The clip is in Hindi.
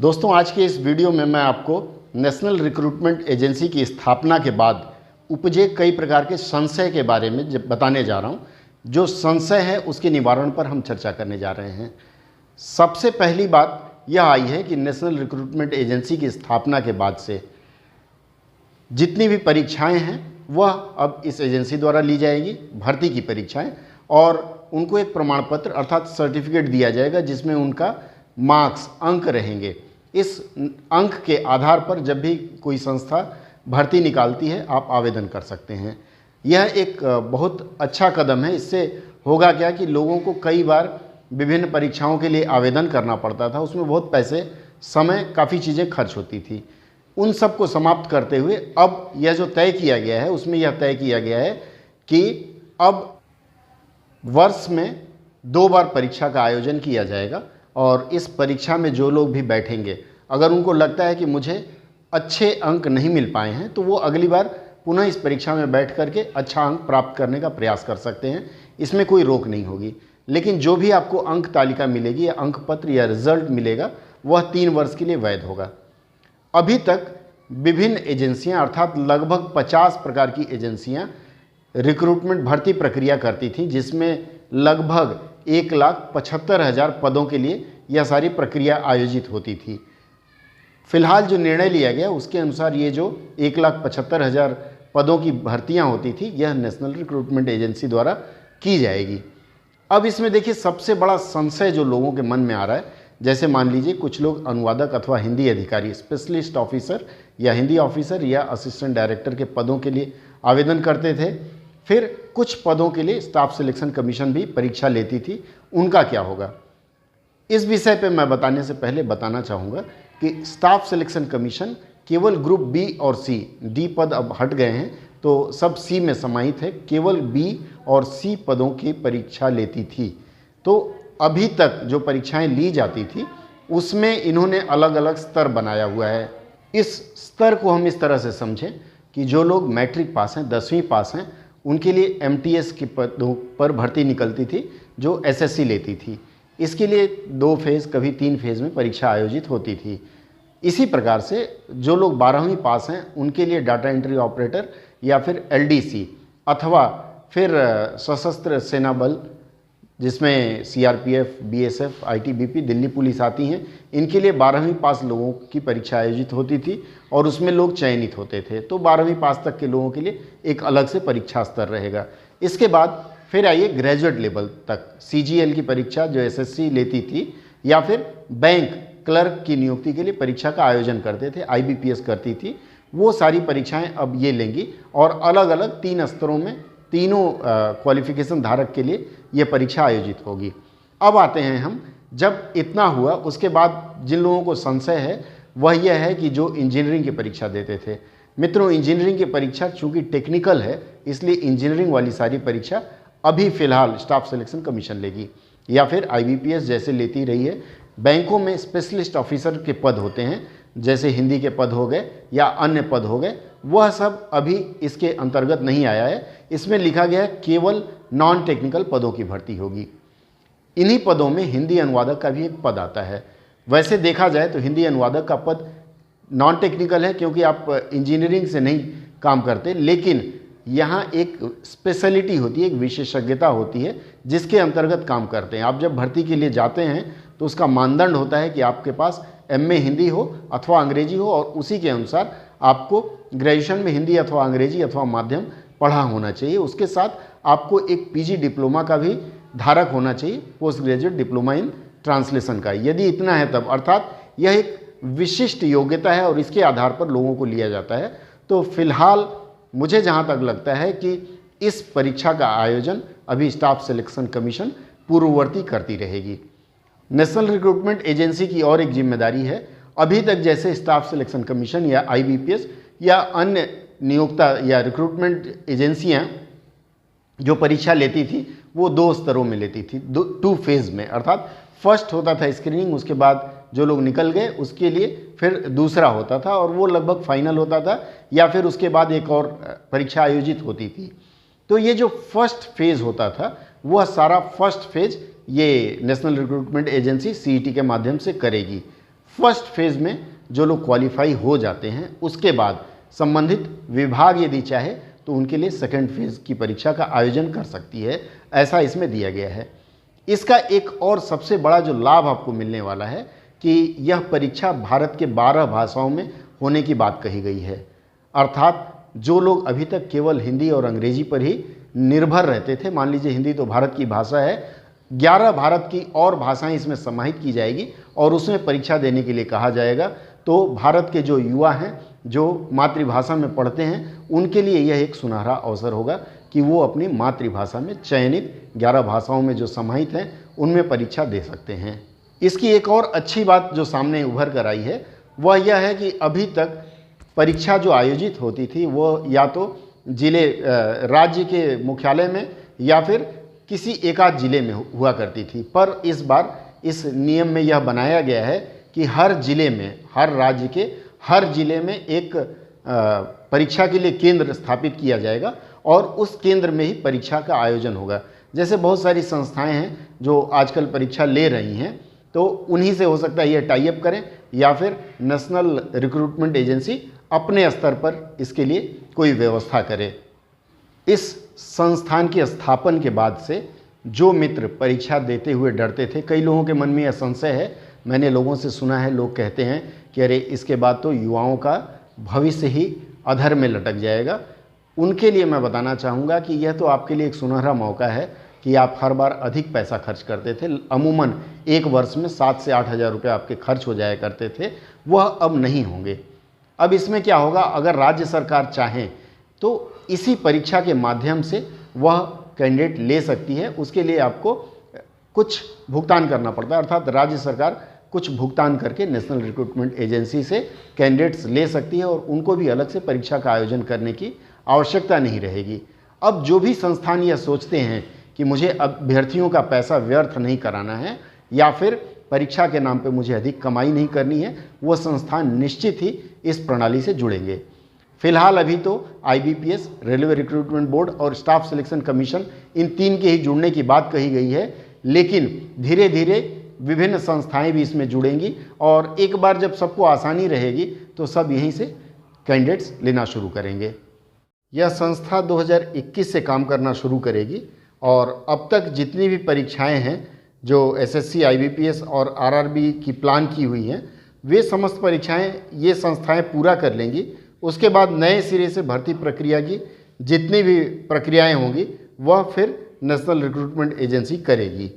दोस्तों, आज के इस वीडियो में मैं आपको नेशनल रिक्रूटमेंट एजेंसी की स्थापना के बाद उपजे कई प्रकार के संशय के बारे में बताने जा रहा हूं। जो संशय है उसके निवारण पर हम चर्चा करने जा रहे हैं। सबसे पहली बात यह आई है कि नेशनल रिक्रूटमेंट एजेंसी की स्थापना के बाद से जितनी भी परीक्षाएं हैं वह अब इस एजेंसी द्वारा ली जाएगी, भर्ती की परीक्षाएं, और उनको एक प्रमाण पत्र अर्थात सर्टिफिकेट दिया जाएगा जिसमें उनका मार्क्स, अंक रहेंगे। इस अंक के आधार पर जब भी कोई संस्था भर्ती निकालती है आप आवेदन कर सकते हैं। यह एक बहुत अच्छा कदम है। इससे होगा क्या कि लोगों को कई बार विभिन्न परीक्षाओं के लिए आवेदन करना पड़ता था, उसमें बहुत पैसे, समय, काफ़ी चीज़ें खर्च होती थी। उन सब को समाप्त करते हुए अब यह जो तय किया गया है उसमें यह तय किया गया है कि अब वर्ष में 2 बार परीक्षा का आयोजन किया जाएगा और इस परीक्षा में जो लोग भी बैठेंगे, अगर उनको लगता है कि मुझे अच्छे अंक नहीं मिल पाए हैं तो वो अगली बार पुनः इस परीक्षा में बैठ करके अच्छा अंक प्राप्त करने का प्रयास कर सकते हैं। इसमें कोई रोक नहीं होगी। लेकिन जो भी आपको अंक तालिका मिलेगी या अंक पत्र या रिजल्ट मिलेगा वह 3 वर्ष के लिए वैध होगा। अभी तक विभिन्न एजेंसियां अर्थात लगभग 50 प्रकार की एजेंसियां रिक्रूटमेंट भर्ती प्रक्रिया करती थीं, जिसमें लगभग 1,75,000 पदों के लिए यह सारी प्रक्रिया आयोजित होती थी। फिलहाल जो निर्णय लिया गया उसके अनुसार ये जो 1,75,000 पदों की भर्तियां होती थी यह नेशनल रिक्रूटमेंट एजेंसी द्वारा की जाएगी। अब इसमें देखिए सबसे बड़ा संशय जो लोगों के मन में आ रहा है, जैसे मान लीजिए कुछ लोग अनुवादक अथवा हिंदी अधिकारी, स्पेशलिस्ट ऑफिसर या हिंदी ऑफिसर या असिस्टेंट डायरेक्टर के पदों के लिए आवेदन करते थे। फिर कुछ पदों के लिए स्टाफ सिलेक्शन कमीशन भी परीक्षा लेती थी, उनका क्या होगा? इस विषय पे मैं बताने से पहले बताना चाहूँगा कि स्टाफ सिलेक्शन कमीशन केवल ग्रुप बी और सी, डी पद अब हट गए हैं तो सब सी में समाहित है, केवल बी और सी पदों की परीक्षा लेती थी। तो अभी तक जो परीक्षाएं ली जाती थी उसमें इन्होंने अलग अलग स्तर बनाया हुआ है। इस स्तर को हम इस तरह से समझें कि जो लोग मैट्रिक पास हैं, 10वीं पास हैं, उनके लिए एमटीएस के पदों पर भर्ती निकलती थी जो एसएससी लेती थी। इसके लिए 2 फेज़, कभी 3 फेज़ में परीक्षा आयोजित होती थी। इसी प्रकार से जो लोग 12वीं पास हैं उनके लिए डाटा एंट्री ऑपरेटर या फिर एलडीसी अथवा फिर सशस्त्र सेना बल जिसमें CRPF, BSF, ITBP, Delhi police आती हैं, इनके लिए 12वीं पास लोगों की परीक्षा आयोजित होती थी और उसमें लोग चयनित होते थे। तो 12वीं पास तक के लोगों के लिए एक अलग से परीक्षा स्तर रहेगा। इसके बाद फिर आइए ग्रेजुएट लेवल तक, सीजीएल की परीक्षा जो एसएससी लेती थी या फिर बैंक क्लर्क की नियुक्ति के लिए परीक्षा का आयोजन करते थे, आईबीपीएस करती थी, वो सारी परीक्षाएं अब ये लेंगी और अलग अलग 3 स्तरों में तीनों क्वालिफिकेशन धारक के लिए ये परीक्षा आयोजित होगी। अब आते हैं हम, जब इतना हुआ उसके बाद जिन लोगों को संशय है वह यह है कि जो इंजीनियरिंग की परीक्षा देते थे। मित्रों, इंजीनियरिंग की परीक्षा चूँकि टेक्निकल है इसलिए इंजीनियरिंग वाली सारी परीक्षा अभी फ़िलहाल स्टाफ सिलेक्शन कमीशन लेगी या फिर आईबीपीएस जैसे लेती रही है। बैंकों में स्पेशलिस्ट ऑफिसर के पद होते हैं, जैसे हिंदी के पद हो गए या अन्य पद हो गए, वह सब अभी इसके अंतर्गत नहीं आया है। इसमें लिखा गया है केवल नॉन टेक्निकल पदों की भर्ती होगी। इन्हीं पदों में हिंदी अनुवादक का भी एक पद आता है। वैसे देखा जाए तो हिंदी अनुवादक का पद नॉन टेक्निकल है क्योंकि आप इंजीनियरिंग से नहीं काम करते, लेकिन यहाँ एक स्पेशलिटी होती है, एक विशेषज्ञता होती है जिसके अंतर्गत काम करते हैं। आप जब भर्ती के लिए जाते हैं तो उसका मानदंड होता है कि आपके पास एमए हिंदी हो अथवा अंग्रेजी हो और उसी के अनुसार आपको ग्रेजुएशन में हिंदी अथवा अंग्रेजी अथवा माध्यम पढ़ा होना चाहिए। उसके साथ आपको एक पीजी डिप्लोमा का भी धारक होना चाहिए, post graduate diploma in translation का। यदि इतना है तब, अर्थात यह एक विशिष्ट योग्यता है और इसके आधार पर लोगों को लिया जाता है। तो फिलहाल मुझे जहाँ तक लगता है कि इस परीक्षा का आयोजन अभी स्टाफ सिलेक्शन कमीशन पूर्ववर्ती करती रहेगी। नेशनल रिक्रूटमेंट एजेंसी की और एक जिम्मेदारी है, अभी तक जैसे स्टाफ सिलेक्शन कमीशन या आईबीपीएस या अन्य नियोक्ता या रिक्रूटमेंट एजेंसियां जो परीक्षा लेती थी वो 2 स्तरों में लेती थी, 2 फेज़ में, अर्थात फर्स्ट होता था स्क्रीनिंग, उसके बाद जो लोग निकल गए उसके लिए फिर दूसरा होता था और वो लगभग फाइनल होता था या फिर उसके बाद एक और परीक्षा आयोजित होती थी। तो ये जो फर्स्ट फेज़ होता था वह सारा फर्स्ट फेज़ ये नेशनल रिक्रूटमेंट एजेंसी सीईटी के माध्यम से करेगी। फर्स्ट फेज़ में जो लोग क्वालिफाई हो जाते हैं, उसके बाद संबंधित विभाग यदि चाहे तो उनके लिए सेकेंड फेज़ की परीक्षा का आयोजन कर सकती है, ऐसा इसमें दिया गया है। इसका एक और सबसे बड़ा जो लाभ आपको मिलने वाला है कि यह परीक्षा भारत के 12 भाषाओं में होने की बात कही गई है। अर्थात जो लोग अभी तक केवल हिंदी और अंग्रेजी पर ही निर्भर रहते थे, मान लीजिए हिंदी तो भारत की भाषा है, 11 भारत की और भाषाएं इसमें समाहित की जाएगी और उसमें परीक्षा देने के लिए कहा जाएगा। तो भारत के जो युवा हैं, जो मातृभाषा में पढ़ते हैं, उनके लिए यह एक सुनहरा अवसर होगा कि वो अपनी मातृभाषा में चयनित 11 भाषाओं में जो समाहित हैं उनमें परीक्षा दे सकते हैं। इसकी एक और अच्छी बात जो सामने उभर कर आई है वह यह है कि अभी तक परीक्षा जो आयोजित होती थी वो या तो राज्य के मुख्यालय में या फिर किसी एकाध जिले में हुआ करती थी, पर इस बार इस नियम में यह बनाया गया है कि हर जिले में, हर राज्य के हर जिले में एक परीक्षा के लिए केंद्र स्थापित किया जाएगा और उस केंद्र में ही परीक्षा का आयोजन होगा। जैसे बहुत सारी संस्थाएं हैं जो आजकल परीक्षा ले रही हैं, तो उन्हीं से हो सकता है ये टाई अप करें या फिर नेशनल रिक्रूटमेंट एजेंसी अपने स्तर पर इसके लिए कोई व्यवस्था करे। इस संस्थान के स्थापन के बाद से जो मित्र परीक्षा देते हुए डरते थे, कई लोगों के मन में यह संशय है, मैंने लोगों से सुना है, लोग कहते हैं कि अरे इसके बाद तो युवाओं का भविष्य ही अधर में लटक जाएगा। उनके लिए मैं बताना चाहूँगा कि यह तो आपके लिए एक सुनहरा मौका है कि आप हर बार अधिक पैसा खर्च करते थे, अमूमन एक वर्ष में 7 से 8 हज़ार रुपये आपके खर्च हो जाया करते थे, वह अब नहीं होंगे। अब इसमें क्या होगा, अगर राज्य सरकार चाहें तो इसी परीक्षा के माध्यम से वह कैंडिडेट ले सकती है। उसके लिए आपको कुछ भुगतान करना पड़ता है, अर्थात राज्य सरकार कुछ भुगतान करके नेशनल रिक्रूटमेंट एजेंसी से कैंडिडेट्स ले सकती है और उनको भी अलग से परीक्षा का आयोजन करने की आवश्यकता नहीं रहेगी। अब जो भी संस्थान यह सोचते हैं कि मुझे अभ्यर्थियों का पैसा व्यर्थ नहीं कराना है या फिर परीक्षा के नाम पे मुझे अधिक कमाई नहीं करनी है, वो संस्थान निश्चित ही इस प्रणाली से जुड़ेंगे। फिलहाल अभी तो IBPS, रेलवे रिक्रूटमेंट बोर्ड और स्टाफ सिलेक्शन कमीशन, इन 3 के ही जुड़ने की बात कही गई है, लेकिन धीरे धीरे विभिन्न संस्थाएं भी इसमें जुड़ेंगी और एक बार जब सबको आसानी रहेगी तो सब यहीं से कैंडिडेट्स लेना शुरू करेंगे। यह संस्था 2021 से काम करना शुरू करेगी और अब तक जितनी भी परीक्षाएं हैं जो SSC, IBPS और RRB की प्लान की हुई हैं, वे समस्त परीक्षाएं ये संस्थाएं पूरा कर लेंगी। उसके बाद नए सिरे से भर्ती प्रक्रिया की जितनी भी प्रक्रियाएं होंगी वह फिर नेशनल रिक्रूटमेंट एजेंसी करेगी।